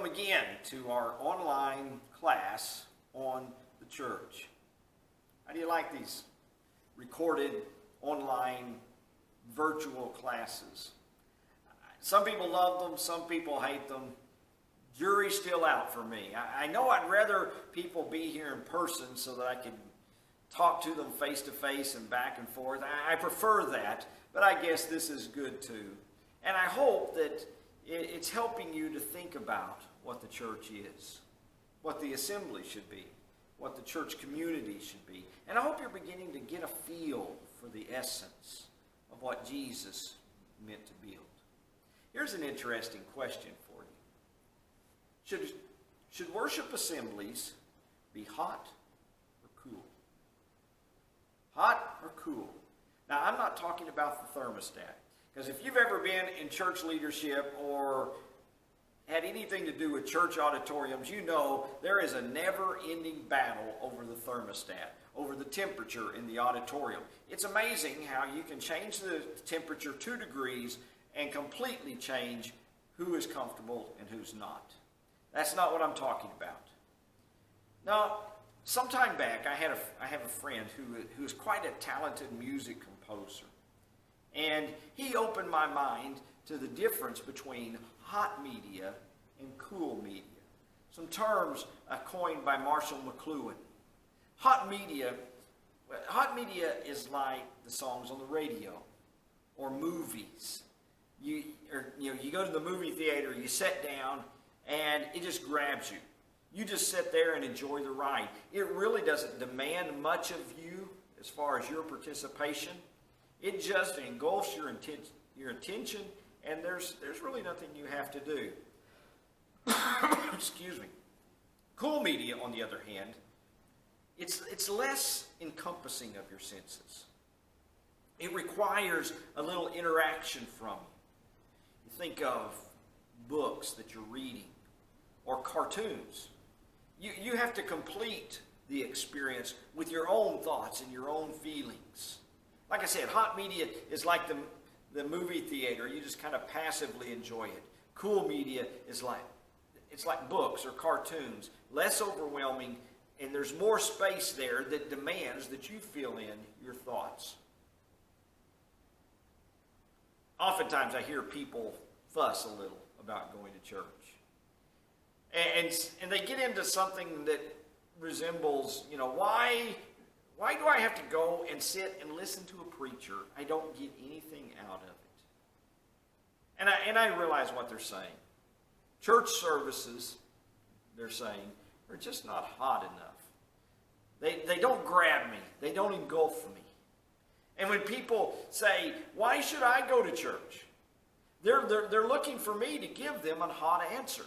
Welcome again to our online class on the church. How do you like these recorded online virtual classes? Some people love them, some people hate them. Jury's still out for me. I know I'd rather people be here in person so that I can talk to them face to face and back and forth. I prefer that, but I guess this is good too. And I hope that it's helping you to think about what the church is, what the assembly should be, what the church community should be. And I hope you're beginning to get a feel for the essence of what Jesus meant to build. Here's an interesting question for you. Should worship assemblies be hot or cool? Hot or cool? Now, I'm not talking about the thermostat. Because if you've ever been in church leadership or had anything to do with church auditoriums, you know there is a never-ending battle over the thermostat, over the temperature in the auditorium. It's amazing how you can change the temperature 2 degrees and completely change who is comfortable and who's not. That's not what I'm talking about. Now, sometime back, I have a friend who is quite a talented music composer. And he opened my mind to the difference between hot media and cool media. Some terms coined by Marshall McLuhan. Hot media is like the songs on the radio or movies. You go to the movie theater, you sit down, and it just grabs you. You just sit there and enjoy the ride. It really doesn't demand much of you as far as your participation. It just engulfs your attention, and there's really nothing you have to do. Excuse me. Cool media, on the other hand, it's less encompassing of your senses. It requires a little interaction from you. You think of books that you're reading or cartoons. You have to complete the experience with your own thoughts and your own feelings. Like I said, hot media is like the movie theater. You just kind of passively enjoy it. Cool media is like books or cartoons, less overwhelming, and there's more space there that demands that you fill in your thoughts. Oftentimes I hear people fuss a little about going to church. And they get into something that resembles, why do I have to go and sit and listen to a preacher? I don't get anything out of it. And I realize what they're saying. Church services, they're saying, are just not hot enough. They don't grab me. They don't engulf me. And when people say, why should I go to church? They're looking for me to give them a hot answer.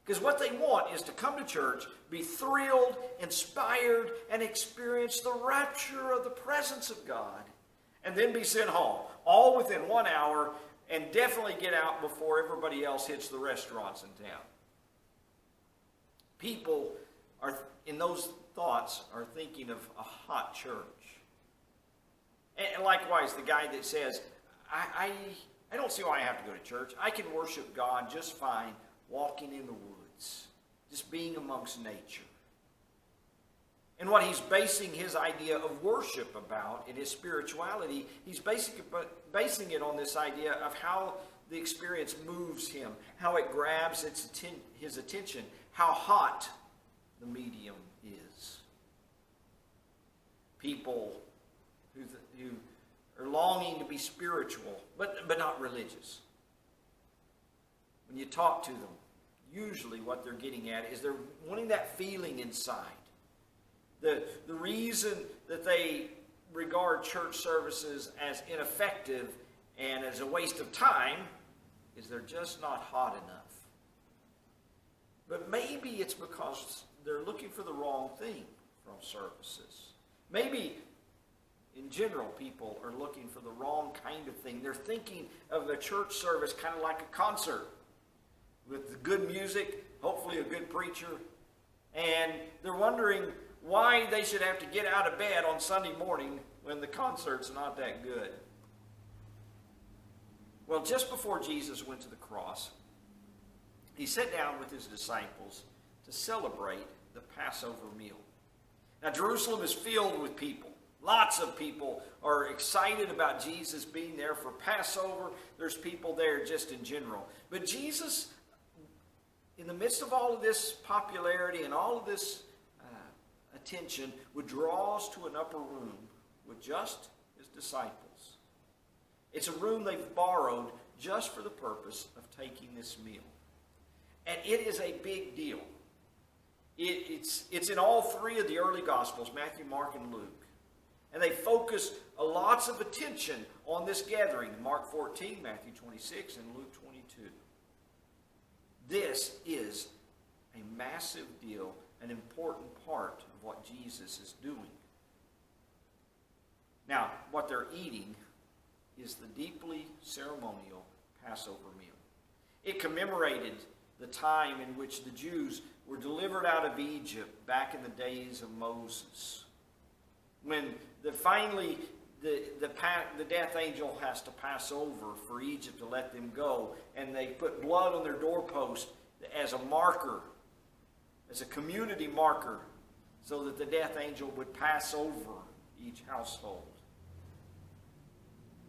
Because what they want is to come to church, be thrilled, inspired, and experience the rapture of the presence of God, and then be sent home, all within 1 hour, and definitely get out before everybody else hits the restaurants in town. People in those thoughts are thinking of a hot church. And likewise, the guy that says, I don't see why I have to go to church. I can worship God just fine walking in the woods, just being amongst nature. And what he's basing his idea of worship about in his spirituality, he's basing it on this idea of how the experience moves him, how it grabs his attention, how hot the medium is. People who are longing to be spiritual, but not religious. When you talk to them, usually what they're getting at is they're wanting that feeling inside. The reason that they regard church services as ineffective and as a waste of time is they're just not hot enough. But maybe it's because they're looking for the wrong thing from services. Maybe in general, people are looking for the wrong kind of thing. They're thinking of the church service kind of like a concert with good music, hopefully a good preacher, and they're wondering why they should have to get out of bed on Sunday morning when the concert's not that good. Well, just before Jesus went to the cross, he sat down with his disciples to celebrate the Passover meal. Now, Jerusalem is filled with people. Lots of people are excited about Jesus being there for Passover. There's people there just in general. But Jesus, in the midst of all of this popularity and all of this attention, would draw us to an upper room with just his disciples. It's a room they've borrowed just for the purpose of taking this meal. And it is a big deal. It's in all three of the early Gospels, Matthew, Mark, and Luke. And they focus lots of attention on this gathering. Mark 14, Matthew 26, and Luke 22. This is a massive deal, an important part of what Jesus is doing. Now, what they're eating is the deeply ceremonial Passover meal. It commemorated the time in which the Jews were delivered out of Egypt back in the days of Moses. When finally the death angel has to pass over for Egypt to let them go, and they put blood on their doorpost as a marker, as a community marker, so that the death angel would pass over each household.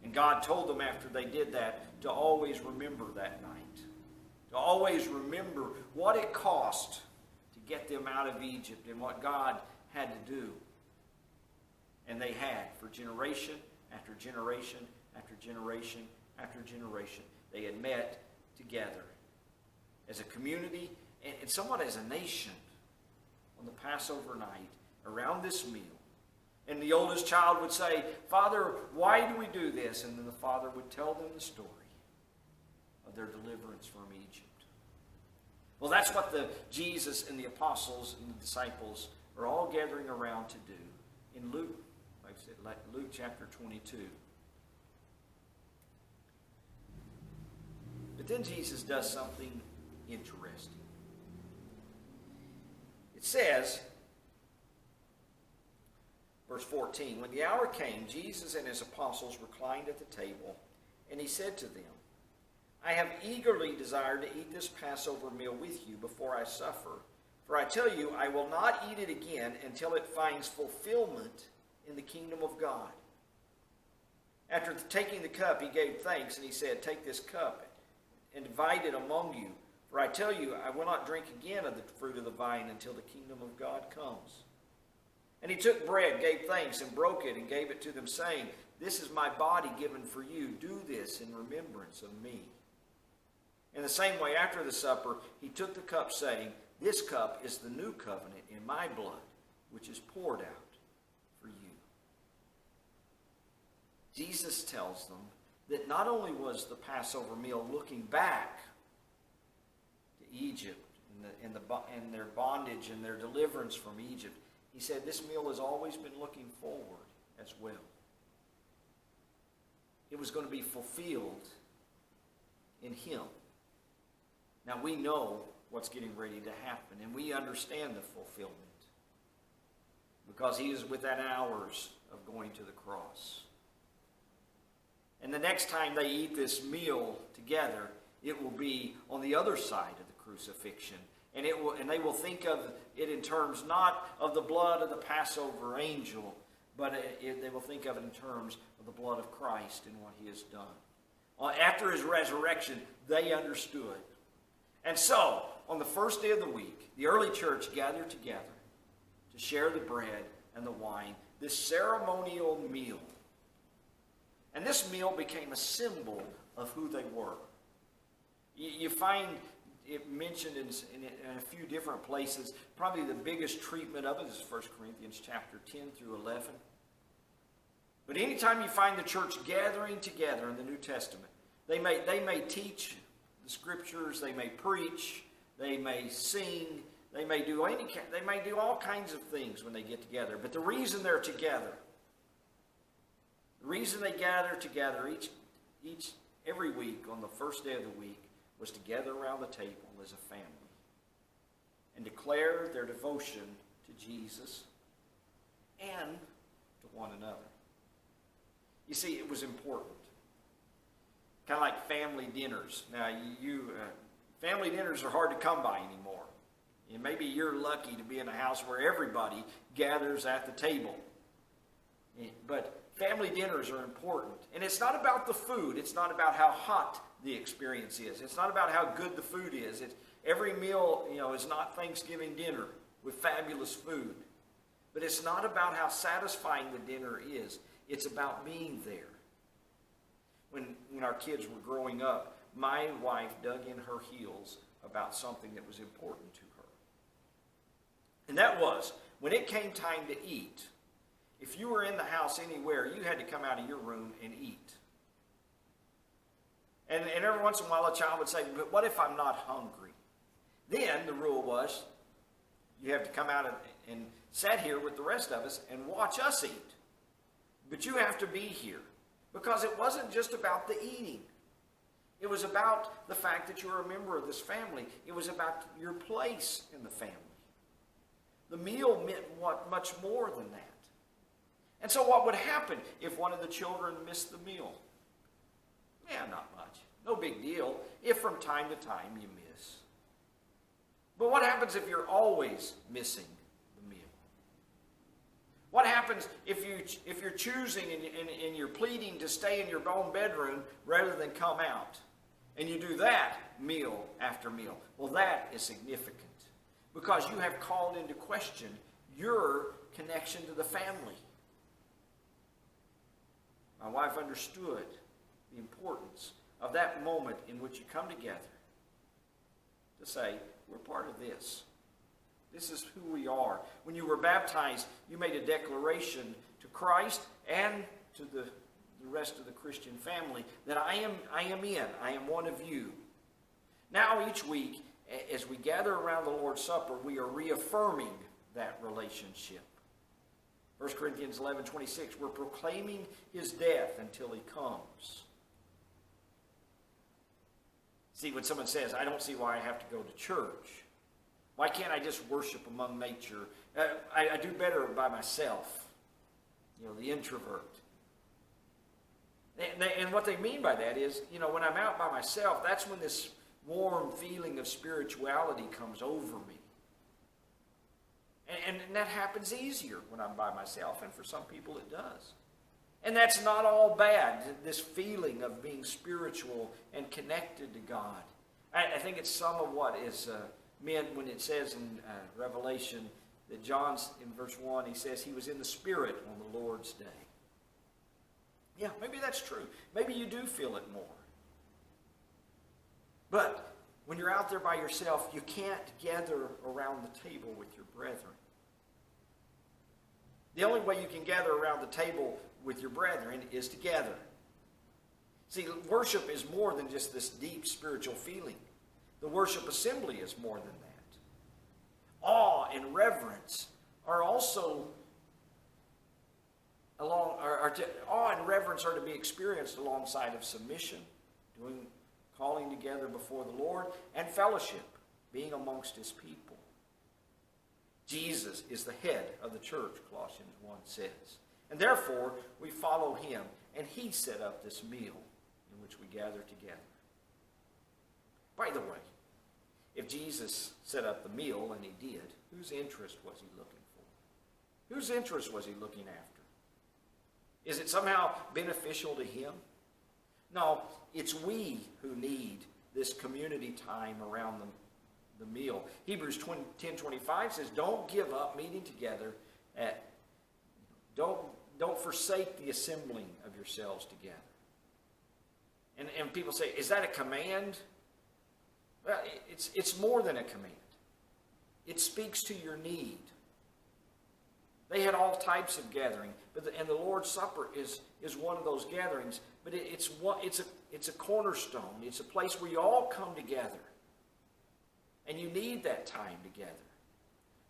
And God told them after they did that to always remember that night, to always remember what it cost to get them out of Egypt and what God had to do. And they had for generation after generation after generation after generation. They had met together as a community and somewhat as a nation on the Passover night around this meal. And the oldest child would say, "Father, why do we do this?" And then the father would tell them the story of their deliverance from Egypt. Well, that's what Jesus and the apostles and the disciples are all gathering around to do in Luke. Like I said, Luke chapter 22. But then Jesus does something interesting. It says, verse 14, "When the hour came, Jesus and his apostles reclined at the table, and he said to them, 'I have eagerly desired to eat this Passover meal with you before I suffer. For I tell you, I will not eat it again until it finds fulfillment in the kingdom of God.' After taking the cup, he gave thanks, and he said, 'Take this cup and divide it among you. For I tell you, I will not drink again of the fruit of the vine until the kingdom of God comes.' And he took bread, gave thanks, and broke it, and gave it to them, saying, 'This is my body given for you. Do this in remembrance of me.' In the same way, after the supper, he took the cup, saying, 'This cup is the new covenant in my blood, which is poured out for you.'" Jesus tells them that not only was the Passover meal looking back to Egypt and their bondage and their deliverance from Egypt, he said this meal has always been looking forward as well. It was going to be fulfilled in him. Now we know what's getting ready to happen, and we understand the fulfillment because he is within hours of going to the cross. And the next time they eat this meal together, it will be on the other side of the crucifixion. And they will think of it in terms not of the blood of the Passover angel, but they will think of it in terms of the blood of Christ and what he has done. After his resurrection, they understood. And so, on the first day of the week, the early church gathered together to share the bread and the wine, this ceremonial meal. And this meal became a symbol of who they were. You find it mentioned in a few different places. Probably the biggest treatment of it is 1 Corinthians chapter 10 through 11. But anytime you find the church gathering together in the New Testament, they may teach the scriptures, they may preach, they may sing, they may do all kinds of things when they get together. But the reason they're together, the reason they gather together every week on the first day of the week, was to gather around the table as a family and declare their devotion to Jesus and to one another. You see, it was important. Kind of like family dinners. Now, Family dinners are hard to come by anymore. And maybe you're lucky to be in a house where everybody gathers at the table. But family dinners are important. And it's not about the food. It's not about how hot the experience is. It's not about how good the food is. Every meal, is not Thanksgiving dinner with fabulous food. But it's not about how satisfying the dinner is. It's about being there. When our kids were growing up, my wife dug in her heels about something that was important to her. And that was, when it came time to eat, if you were in the house anywhere, you had to come out of your room and eat. And every once in a while a child would say, but what if I'm not hungry? Then the rule was, you have to come out and sit here with the rest of us and watch us eat. But you have to be here. Because it wasn't just about the eating. It was about the fact that you're a member of this family. It was about your place in the family. The meal meant much more than that. And so what would happen if one of the children missed the meal? Yeah, not much. No big deal if from time to time you miss. But what happens if you're always missing the meal? What happens if you're choosing and you're pleading to stay in your own bedroom rather than come out? And you do that meal after meal. Well, that is significant because you have called into question your connection to the family. My wife understood the importance of that moment in which you come together to say, we're part of this. This is who we are. When you were baptized, you made a declaration to Christ and to the rest of the Christian family that I am one of you. Now each week, as we gather around the Lord's Supper, we are reaffirming that relationship. 1 Corinthians 11:26, we're proclaiming his death until he comes. See, when someone says, I don't see why I have to go to church. Why can't I just worship among nature? I do better by myself. The introvert. And what they mean by that is, when I'm out by myself, that's when this warm feeling of spirituality comes over me. And that happens easier when I'm by myself, and for some people it does. And that's not all bad, this feeling of being spiritual and connected to God. I think it's some of what is meant when it says in Revelation that John's, in verse 1, he says he was in the Spirit on the Lord's day. Yeah, maybe that's true. Maybe you do feel it more. But when you're out there by yourself, you can't gather around the table with your brethren. The only way you can gather around the table with your brethren is together. See, worship is more than just this deep spiritual feeling. The worship assembly is more than that. Awe and reverence are also awe and reverence are to be experienced alongside of submission, calling together before the Lord, and fellowship, being amongst his people. Jesus is the head of the church, Colossians 1 says. And therefore, we follow him, and he set up this meal in which we gather together. By the way, if Jesus set up the meal, and he did, whose interest was he looking for? Whose interest was he looking after? Is it somehow beneficial to him? No, it's we who need this community time around the meal. Hebrews 10:25 says, don't give up meeting together. Don't forsake the assembling of yourselves together. And people say, is that a command? Well, it's more than a command. It speaks to your need. They had all types of gathering, and the Lord's Supper is one of those gatherings. But it's a cornerstone. It's a place where you all come together, and you need that time together.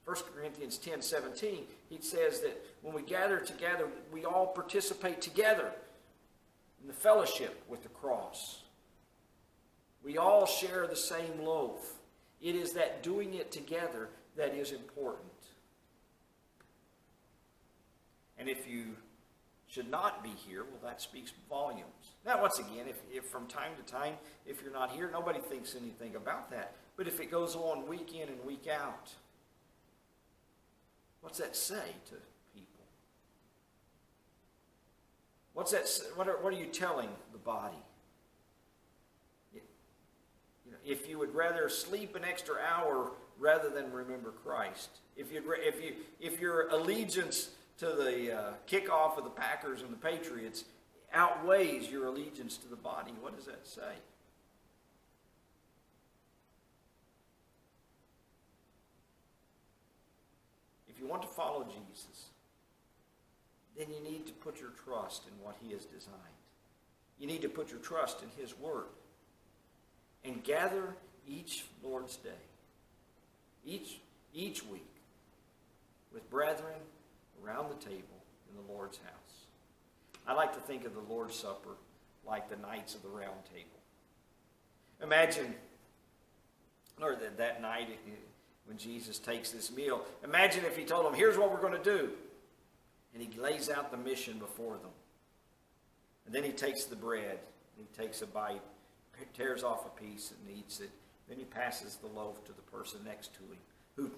1 Corinthians 10:17, he says that when we gather together, we all participate together in the fellowship with the cross. We all share the same loaf. It is that doing it together that is important. And if you should not be here, well, that speaks volumes. Now, once again, if from time to time, if you're not here, nobody thinks anything about that. But if it goes on week in and week out, what's that say to people? What's that? What are you telling the body? If you would rather sleep an extra hour rather than remember Christ, if your allegiance to the kickoff of the Packers and the Patriots outweighs your allegiance to the body, what does that say? If you want to follow Jesus, then you need to put your trust in what he has designed. You need to put your trust in his word. And gather each Lord's Day, each week, with brethren around the table in the Lord's house. I like to think of the Lord's Supper like the Knights of the Round Table. Imagine, or that night when Jesus takes this meal, imagine if he told them, here's what we're going to do. And he lays out the mission before them. And then he takes the bread, and he takes a bite, tears off a piece and eats it. Then he passes the loaf to the person next to him, who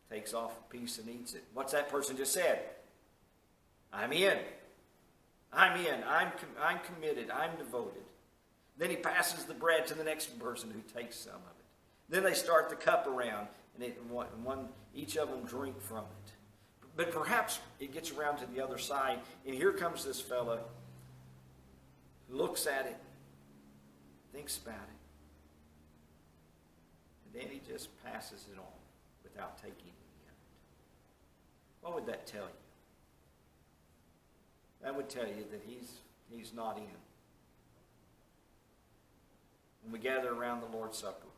takes off a piece and eats it. What's that person just said? I'm in. I'm in. I'm committed. I'm devoted. Then he passes the bread to the next person who takes some of it. Then they start the cup around, and each of them drink from it. But perhaps it gets around to the other side, and here comes this fella, looks at it, thinks about it, and then he just passes it on without taking any of it. What would that tell you? That would tell you that he's not in. When we gather around the Lord's Supper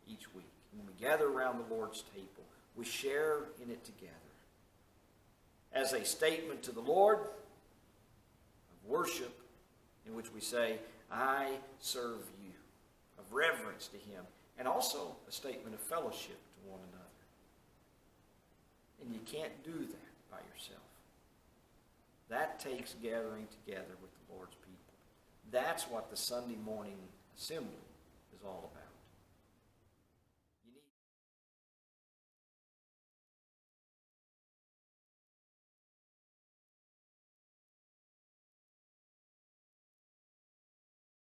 each week, when we gather around the Lord's table, we share in it together as a statement to the Lord of worship, in which we say, I serve you, of reverence to him, and also a statement of fellowship to one another. And you can't do that by yourself. That takes gathering together with the Lord's people. That's what the Sunday morning assembly is all about.